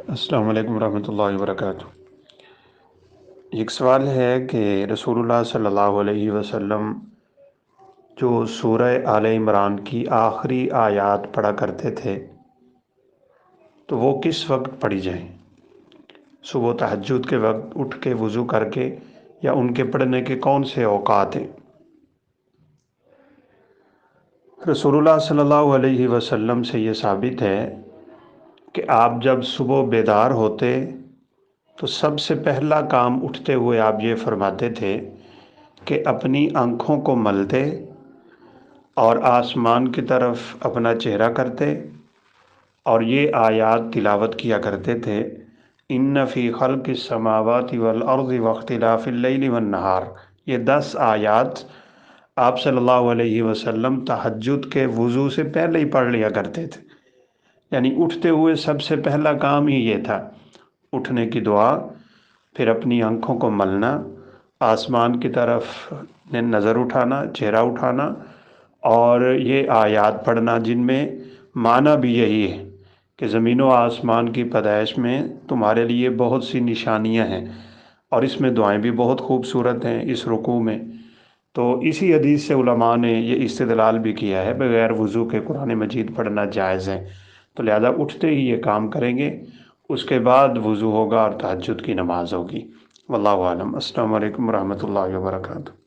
السلام علیکم ورحمۃ اللہ وبرکاتہ۔ ایک سوال ہے کہ رسول اللہ صلی اللہ علیہ وسلم جو سورہ آل عمران کی آخری آیات پڑھا کرتے تھے تو وہ کس وقت پڑھی جائیں؟ صبح تہجد کے وقت اٹھ کے وضو کر کے، یا ان کے پڑھنے کے کون سے اوقات ہیں؟ رسول اللہ صلی اللہ علیہ وسلم سے یہ ثابت ہے کہ آپ جب صبح بیدار ہوتے تو سب سے پہلا کام اٹھتے ہوئے آپ یہ فرماتے تھے کہ اپنی آنکھوں کو ملتے اور آسمان کی طرف اپنا چہرہ کرتے اور یہ آیات تلاوت کیا کرتے تھے: ان فی خلق السماوات والارض واختلاف اللیل والنہار۔ یہ 10 آیات آپ صلی اللہ علیہ وسلم تہجد کے وضو سے پہلے ہی پڑھ لیا کرتے تھے، یعنی اٹھتے ہوئے سب سے پہلا کام ہی یہ تھا، اٹھنے کی دعا، پھر اپنی آنکھوں کو ملنا، آسمان کی طرف نظر اٹھانا، چہرہ اٹھانا، اور یہ آیات پڑھنا جن میں معنی بھی یہی ہے کہ زمین و آسمان کی پیدائش میں تمہارے لیے بہت سی نشانیاں ہیں، اور اس میں دعائیں بھی بہت خوبصورت ہیں اس رکوع میں۔ تو اسی حدیث سے علماء نے یہ استدلال بھی کیا ہے بغیر وضو کے قرآن مجید پڑھنا جائز ہے، تو لہذا اٹھتے ہی یہ کام کریں گے، اس کے بعد وضو ہوگا اور تہجد کی نماز ہوگی۔ واللہ اعلم۔ السلام علیکم ورحمۃ اللہ وبرکاتہ۔